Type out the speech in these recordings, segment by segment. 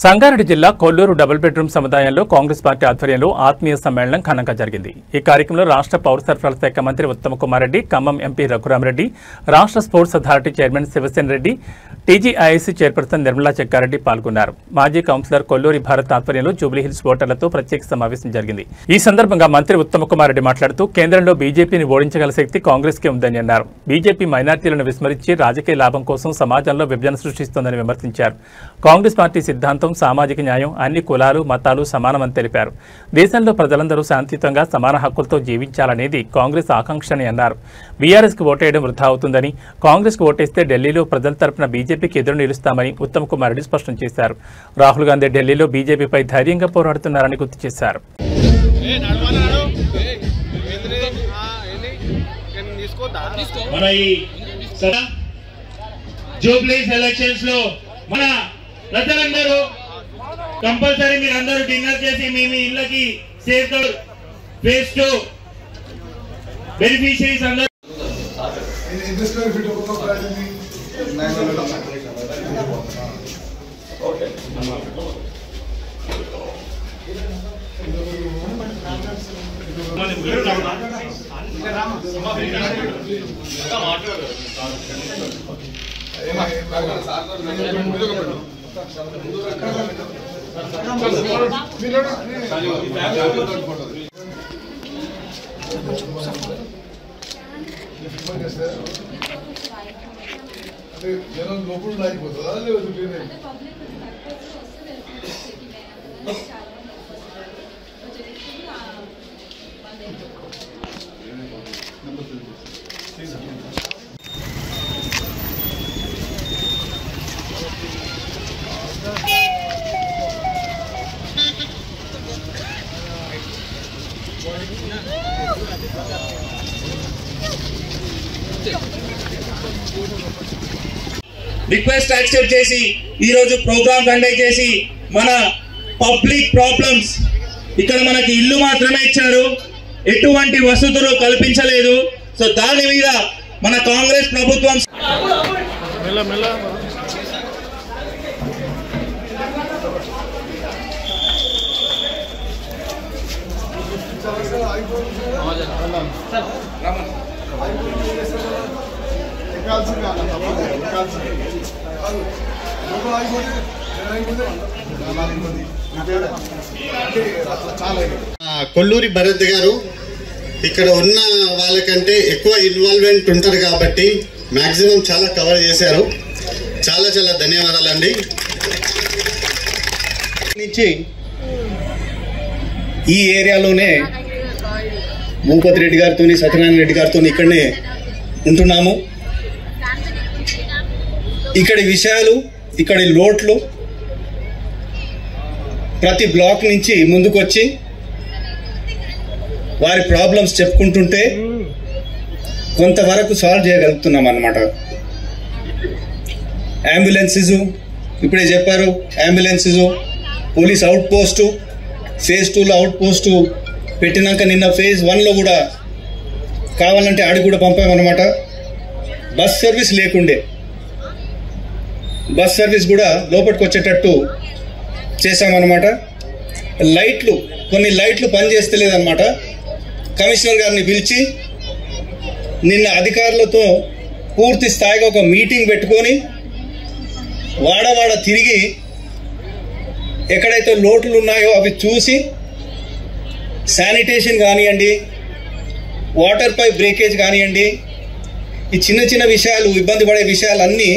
సంగారెడ్డి జిల్లా Kollur double bedroom సముదాయంలో Congress party ఆధ్వర్యంలో ఆత్మీయ సమ్మేళనం ఘనంగా జరిగింది. ఈ కార్యక్రమంలో రాష్ట్ర పౌర సరఫరాల శాఖ మంత్రి ఉత్తమ్ కుమార్ రెడ్డి, ఖమ్మం ఎంపీ రఘురామరెడ్డి, రాష్ట్ర sports authority chairman Shivasena Reddy, TGIIC chairperson Nirmala Jaggareddy పాల్గొన్నారు. మాజీ కౌన్సిలర్ కొల్లూరి భారత్ ఆధ్వర్యంలో జూబ్లీహిల్స్ ఓటర్లతో ప్రత్యేక సమావేశం జరిగింది. ఈ సందర్భంగా మంత్రి ఉత్తమ్ కుమార్ రెడ్డి మాట్లాడుతూ కేంద్రంలో బీజేపీని ఓడించగల శక్తి కాంగ్రెస్ కి ఉందని అన్నారు. బీజేపీ మైనార్టీలను విస్మరించి రాజకీయ లాభం కోసం సమాజంలో విభజన సృష్టిస్తోందని విమర్శించారు. కాంగ్రెస్ పార్టీ సిద్ధాంతం సామాజిక న్యాయం, అన్ని కులాలు మతాలు సమానమని తెలిపారు. దేశంలో ప్రజలందరూ శాంతియుతంగా సమాన హక్కులతో జీవించాలనేది కాంగ్రెస్ ఆకాంక్ష అని అన్నారు. బీఆర్ఎస్ కు ఓటేయడం వృధా అవుతుందని, కాంగ్రెస్ కు ఓటేస్తే ఢిల్లీలో ప్రజల తరపున బీజేపీకి ఎదురు నిలుస్తామని ఉత్తమ్ కుమార్ రెడ్డి స్పష్టం చేశారు. రాహుల్ గాంధీ ఢిల్లీలో బీజేపీపై ధైర్యంగా పోరాడుతున్నారని గుర్తు చేశారు. మన ప్రజలందరూ కంపల్సరీ మీరందరూ డిన్నర్ చేసి మీ ఇళ్ళకి సేఫ్ ఫేస్ టు బెనిఫిషరీస్ అందరూ జనం లోపల లాగిపోతుందా లేదు? రిక్వెస్ట్ యాక్సెప్ట్ చేసి ఈ రోజు ప్రోగ్రామ్ కండక్ట్ చేసి మన పబ్లిక్ ప్రాబ్లమ్స్ ఇక్కడ మనకి ఇల్లు మాత్రమే ఇచ్చారు, ఎటువంటి వసతులు కల్పించలేదు. సో దాని మీద మన కాంగ్రెస్ ప్రభుత్వం కొల్లూరి భరత్ గారు ఇక్కడ ఉన్న వాళ్ళకంటే ఎక్కువ ఇన్వాల్వ్మెంట్ ఉంటారు కాబట్టి మ్యాక్సిమం చాలా కవర్ చేశారు. చాలా చాలా ధన్యవాదాలండి. నుంచి ఈ ఏరియాలోనే భూపతి రెడ్డి గారితో, సత్యనారాయణ రెడ్డి గారితో ఇక్కడనే ఉంటున్నాము. ఇక్కడి విషయాలు, ఇక్కడి లోట్లు ప్రతి బ్లాక్ నుంచి ముందుకొచ్చి వారి ప్రాబ్లమ్స్ చెప్పుకుంటుంటే కొంతవరకు సాల్వ్ చేయగలుగుతున్నాం అన్నమాట. అంబులెన్సెస్ ఇప్పుడే చెప్పారు, ambulances, police out post, phase 2లో అవుట్ పోస్టు పెట్టినాక నిన్న ఫేజ్ 1లో కూడా కావాలంటే ఆడికి కూడా పంపామన్నమాట. బస్ సర్వీస్ లేకుండే, బస్ సర్వీస్ కూడా లోపలికి వచ్చేటట్టు చేశామన్నమాట. లైట్లు, కొన్ని లైట్లు పనిచేస్తలేదన్నమాట. కమిషనర్ గారిని పిలిచి నిన్న అధికారులతో పూర్తి స్థాయిగా ఒక మీటింగ్ పెట్టుకొని వాడవాడ తిరిగి ఎక్కడైతే లోట్లు ఉన్నాయో అవి చూసి శానిటేషన్ కానివ్వండి, వాటర్ పైప్ బ్రేకేజ్ కానివ్వండి, ఈ చిన్న చిన్న విషయాలు, ఇబ్బంది పడే విషయాలన్నీ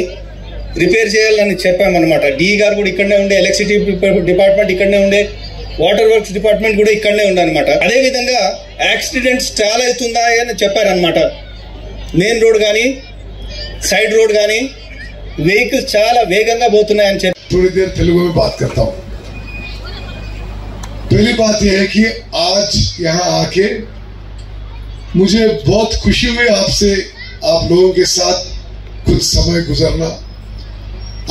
రిపేర్ చేయాలని చెప్పామన్నమాట. డి గారు కూడా ఇక్కడనే ఉండే, ఎలక్ట్రిసిటీ డిపార్ట్మెంట్ ఇక్కడనే ఉండే, వాటర్ వర్క్స్ డిపార్ట్మెంట్ కూడా ఇక్కడనే ఉండే అనమాట. అదేవిధంగా యాక్సిడెంట్స్ చాలా అవుతున్నాయని చెప్పారనమాట. మెయిన్ రోడ్ కానీ సైడ్ రోడ్ కానీ వెహికల్స్ చాలా వేగంగా పోతున్నాయని చెప్పి. थोड़ी देर तेलुगु में बात करता हूँ. पहली बात यह है कि आज यहाँ आके मुझे बहुत खुशी हुई आपसे, आप लोगों के साथ कुछ समय गुजरना.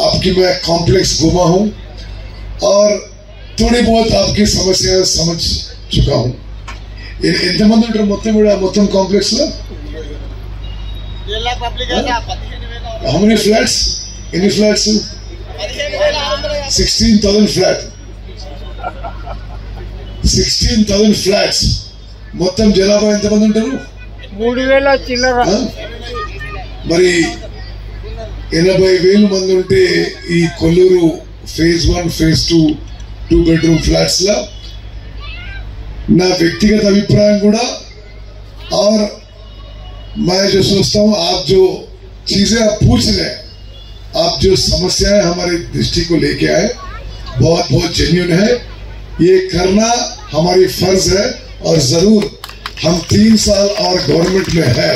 आपकी मैं कॉम्प्लेक्स घूमा हूँ और थोड़ी बहुत आपकी समस्याएं समझ चुका हूँ. ఎంతమంది ఉంటారు మొత్తం కాంప్లెక్స్ లో? How many flats? Any flats? 16,000 flat 16,000 flats మొత్తం జనాభా ఎంతమంది ఉంటారు? 3,000 చిల్లర. మరి 80,000 మంది ఉంటే ఈ Kollur phase 1 phase 2 bedroom flats ला నా వ్యక్తిగత అభిప్రాయం కూడా और मैं जो सोचता हूँ आप जो चीजें आप पूछ रहे हैं, आप जो समस्याएं हमारी दृष्टि को लेके आए बहुत बहुत जेन्युइन है। ये करना हमारी फर्ज है और जरूर हम 3 साल और गवर्नमेंट में है,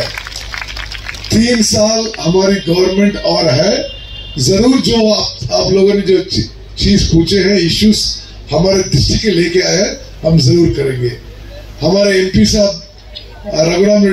3 साल हमारी गवर्नमेंट और है। जरूर जो आप लोगों ने जो चीज पूछे हैं, इश्यूज हमारे दृष्टि के लेके आए हैं, हम जरूर करेंगे। हमारे MP साहब रघुराम